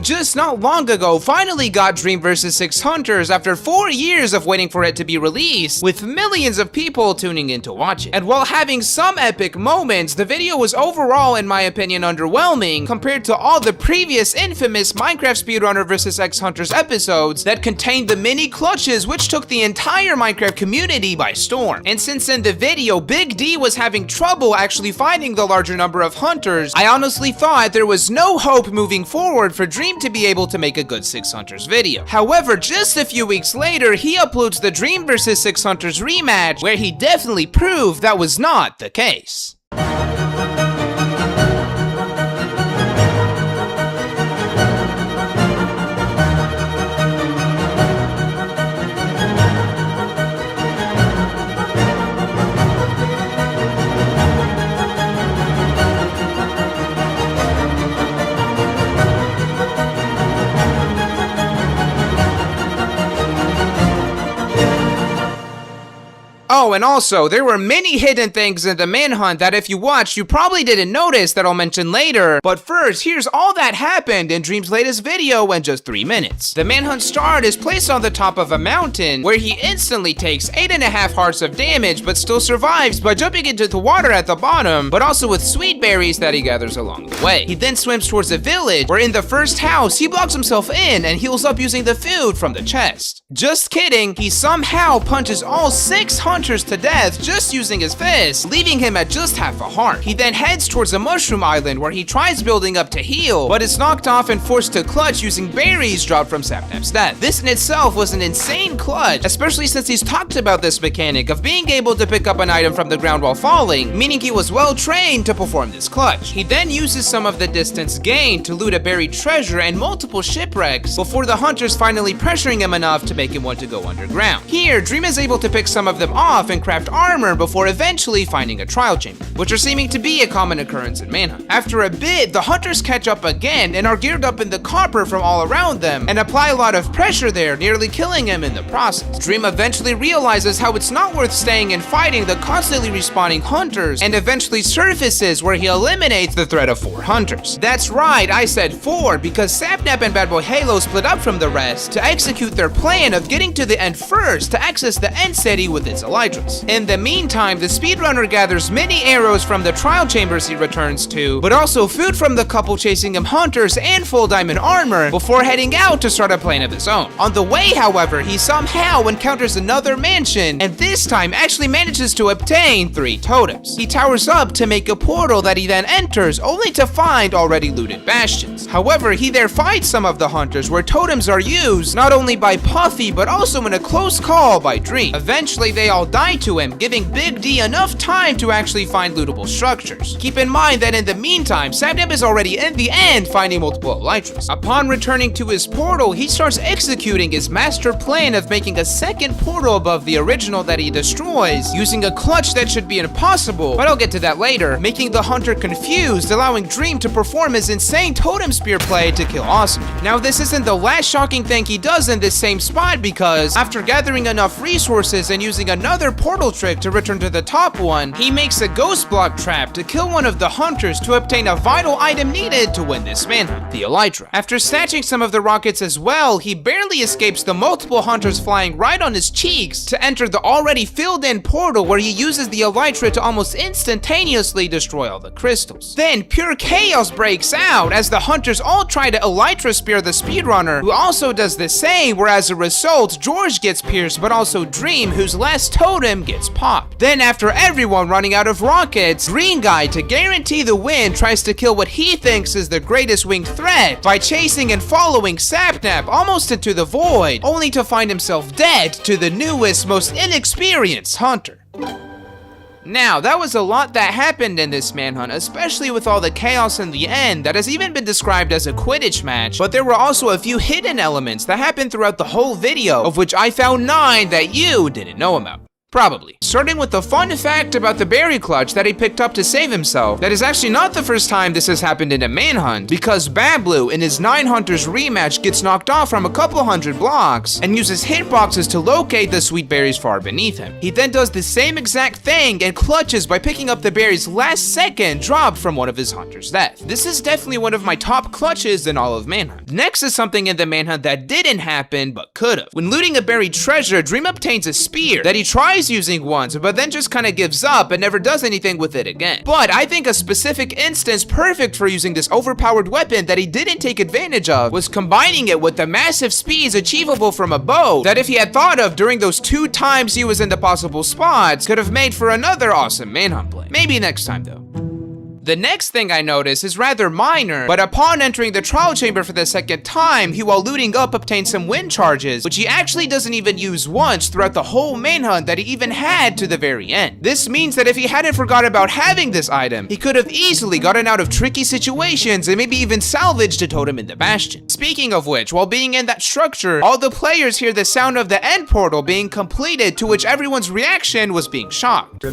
just not long ago finally got Dream vs. 6 Hunters after 4 years of waiting for it to be released, with millions of people tuning in to watch it. And while having some epic moments, the video was overall, in my opinion, underwhelming compared to all the previous infamous Minecraft Speedrunner vs. X Hunters episodes that contained the mini clutches which took the entire Minecraft community by storm. And since in the video Big D was having trouble actually finding the larger number of hunters, I honestly thought there was no hope moving forward for Dream to be able to make a good 6 Hunters video. However, just a few weeks later, he uploads the Dream vs. 6 Hunters rematch, where he definitely proved that was not the case. Oh, and also, there were many hidden things in the manhunt that if you watched, you probably didn't notice that I'll mention later. But first, here's all that happened in Dream's latest video in just 3 minutes. The manhunt start is placed on the top of a mountain, where he instantly takes 8.5 hearts of damage, but still survives by jumping into the water at the bottom, but also with sweet berries that he gathers along the way. He then swims towards a village, where in the first house, he blocks himself in and heals up using the food from the chest. Just kidding, he somehow punches all 6 hunters to death just using his fist, leaving him at just half a heart. He then heads towards a mushroom island where he tries building up to heal, but is knocked off and forced to clutch using berries dropped from Sapnap's death. This in itself was an insane clutch, especially since he's talked about this mechanic of being able to pick up an item from the ground while falling, meaning he was well trained to perform this clutch. He then uses some of the distance gained to loot a buried treasure and multiple shipwrecks before the hunters finally pressuring him enough to make him want to go underground. Here, Dream is able to pick some of them off and craft armor before eventually finding a trial chamber, which are seeming to be a common occurrence in Manhunt. After a bit, the hunters catch up again and are geared up in the copper from all around them and apply a lot of pressure there, nearly killing him in the process. Dream eventually realizes how it's not worth staying and fighting the constantly respawning hunters and eventually surfaces where he eliminates the threat of 4 hunters. That's right, I said 4 because Sapnap and Bad Boy Halo split up from the rest to execute their plan of getting to the end first to access the end city with its elytras. In the meantime, the speedrunner gathers many arrows from the trial chambers he returns to, but also food from the couple chasing him hunters and full diamond armor before heading out to start a plan of his own. On the way, however, he somehow encounters another mansion, and this time actually manages to obtain 3 totems. He towers up to make a portal that he then enters, only to find already looted bastions. However, he there fights some of the hunters where totems are used not only by Puffy, but also in a close call by Dream. Eventually, they all die to him, giving Big D enough time to actually find lootable structures. Keep in mind that in the meantime, Sapnap is already in the end finding multiple elytras. Upon returning to his portal, he starts executing his master plan of making a second portal above the original that he destroys, using a clutch that should be impossible, but I'll get to that later, making the hunter confused, allowing Dream to perform his insane totem spear play to kill Awesome. Now this isn't the last shocking thing he does in this same spot because, after gathering enough resources and using another portal trick to return to the top one, he makes a ghost block trap to kill one of the hunters to obtain a vital item needed to win this manhunt, the elytra. After snatching some of the rockets as well, he barely escapes the multiple hunters flying right on his cheeks to enter the already filled in portal where he uses the elytra to almost instantaneously destroy all the crystals. Then pure chaos breaks out as the hunters all try to elytra spear the speedrunner, who also does the same, where as a result, George gets pierced, but also Dream, whose last totem gets popped. Then after everyone running out of rockets, Green Guy, to guarantee the win, tries to kill what he thinks is the greatest winged threat by chasing and following Sapnap almost into the void, only to find himself dead to the newest, most inexperienced hunter. Now, that was a lot that happened in this manhunt, especially with all the chaos in the end that has even been described as a Quidditch match, but there were also a few hidden elements that happened throughout the whole video, of which I found 9 that you didn't know about. Probably. Starting with the fun fact about the berry clutch that he picked up to save himself, that is actually not the first time this has happened in a manhunt, because Bablu in his 9 Hunters rematch gets knocked off from a couple hundred blocks and uses hitboxes to locate the sweet berries far beneath him. He then does the same exact thing and clutches by picking up the berries last second dropped from one of his hunters' death. This is definitely one of my top clutches in all of Manhunt. Next is something in the Manhunt that didn't happen but could've. When looting a buried treasure, Dream obtains a spear that he tries using once but then just kinda gives up and never does anything with it again. But I think a specific instance perfect for using this overpowered weapon that he didn't take advantage of was combining it with the massive speeds achievable from a bow that if he had thought of during those 2 times he was in the possible spots could have made for another awesome Manhunt play. Maybe next time though. The next thing I notice is rather minor, but upon entering the trial chamber for the second time, he while looting up obtained some wind charges, which he actually doesn't even use once throughout the whole manhunt that he even had to the very end. This means that if he hadn't forgot about having this item, he could have easily gotten out of tricky situations and maybe even salvaged a totem in the bastion. Speaking of which, while being in that structure, all the players hear the sound of the end portal being completed, to which everyone's reaction was being shocked.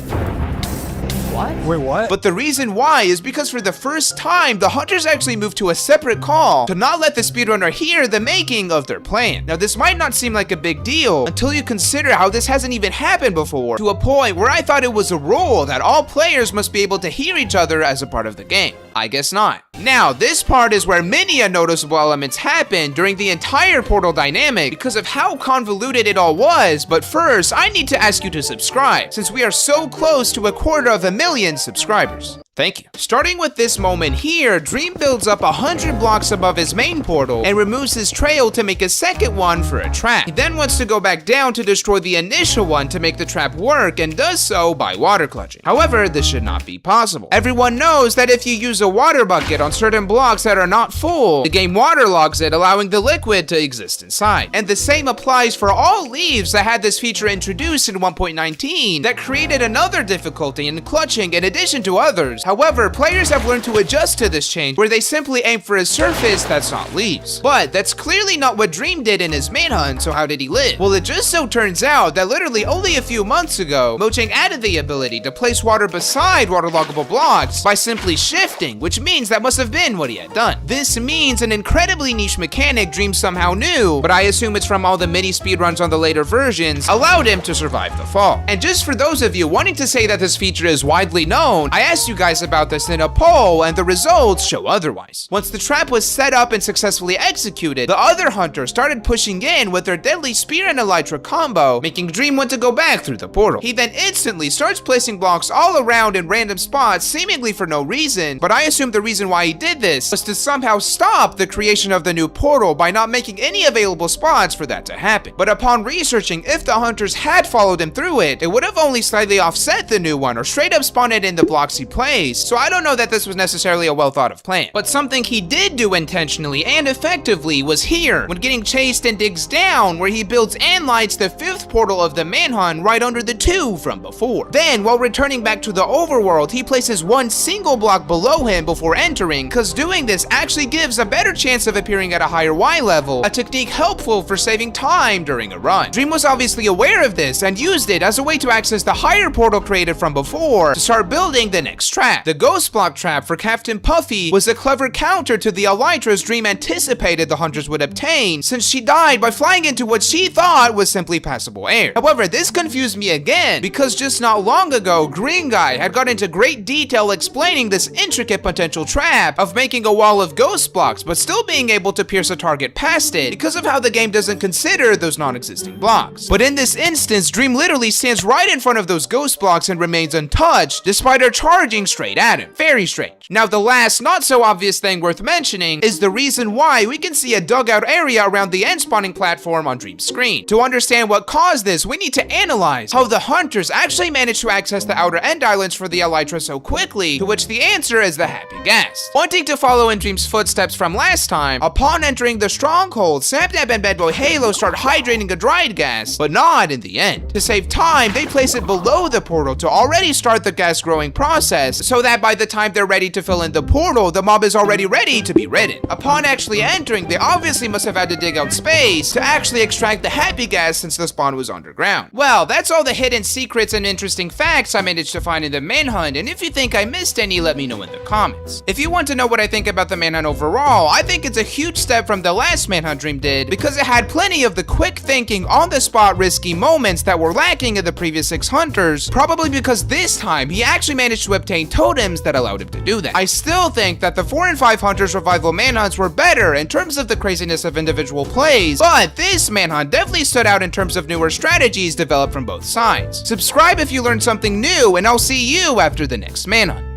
What? Wait, what? But the reason why is because for the first time, the hunters actually moved to a separate call to not let the speedrunner hear the making of their plan. Now, this might not seem like a big deal until you consider how this hasn't even happened before, to a point where I thought it was a rule that all players must be able to hear each other as a part of the game. I guess not. Now, this part is where many unnoticeable elements happen during the entire portal dynamic because of how convoluted it all was, but first, I need to ask you to subscribe, since we are so close to 250,000 subscribers. Thank you. Starting with this moment here, Dream builds up 100 blocks above his main portal and removes his trail to make a second one for a trap. He then wants to go back down to destroy the initial one to make the trap work and does so by water clutching. However, this should not be possible. Everyone knows that if you use a water bucket on certain blocks that are not full, the game waterlogs it, allowing the liquid to exist inside. And the same applies for all leaves that had this feature introduced in 1.19 that created another difficulty in clutching in addition to others. However, players have learned to adjust to this change where they simply aim for a surface that's not leaves. But that's clearly not what Dream did in his manhunt, so how did he live? Well, it just so turns out that literally only a few months ago, Mojang added the ability to place water beside waterloggable blocks by simply shifting, which means that must have been what he had done. This means an incredibly niche mechanic Dream somehow knew, but I assume it's from all the mini speedruns on the later versions, allowed him to survive the fall. And just for those of you wanting to say that this feature is widely known, I asked you guys about this in a poll and the results show otherwise. Once the trap was set up and successfully executed, the other hunters started pushing in with their deadly spear and elytra combo, making Dream want to go back through the portal. He then instantly starts placing blocks all around in random spots seemingly for no reason, but I assume the reason why he did this was to somehow stop the creation of the new portal by not making any available spots for that to happen. But upon researching if the hunters had followed him through it, it would have only slightly offset the new one or straight up spawned it in the blocks he placed, so I don't know that this was necessarily a well thought of plan. But something he did do intentionally and effectively was here, when getting chased and digs down, where he builds and lights the 5th portal of the manhunt right under the 2 from before. Then, while returning back to the overworld, he places one single block below him before entering, cause doing this actually gives a better chance of appearing at a higher Y level, a technique helpful for saving time during a run. Dream was obviously aware of this and used it as a way to access the higher portal created from before to start building the next trap. The Ghost Block trap for Captain Puffy was a clever counter to the elytras Dream anticipated the hunters would obtain, since she died by flying into what she thought was simply passable air. However, this confused me again, because just not long ago, Green Guy had got into great detail explaining this intricate potential trap of making a wall of ghost blocks, but still being able to pierce a target past it because of how the game doesn't consider those non-existing blocks. But in this instance, Dream literally stands right in front of those ghost blocks and remains untouched, despite her charging straight at him. Very strange. Now, the last not so obvious thing worth mentioning is the reason why we can see a dugout area around the end spawning platform on Dream's screen. To understand what caused this, we need to analyze how the hunters actually managed to access the outer end islands for the elytra so quickly, to which the answer is the happy gas. Wanting to follow in Dream's footsteps from last time, upon entering the stronghold, Sapnap and Bad Boy Halo start hydrating a dried gas, but not in the end. To save time, they place it below the portal to already start the gas growing process, so that by the time they're ready to fill in the portal, the mob is already ready to be ridden. Upon actually entering, they obviously must have had to dig out space to actually extract the happy gas since the spawn was underground. Well, that's all the hidden secrets and interesting facts I managed to find in the manhunt, and if you think I missed any, let me know in the comments. If you want to know what I think about the manhunt overall, I think it's a huge step from the last manhunt Dream did because it had plenty of the quick thinking, on-the-spot risky moments that were lacking in the previous 6 hunters, probably because this time he actually managed to obtain totems that allowed him to do that. I still think that the 4 and 5 hunters revival manhunts were better in terms of the craziness of individual plays, but this manhunt definitely stood out in terms of newer strategies developed from both sides. Subscribe if you learned something new, and I'll see you after the next manhunt.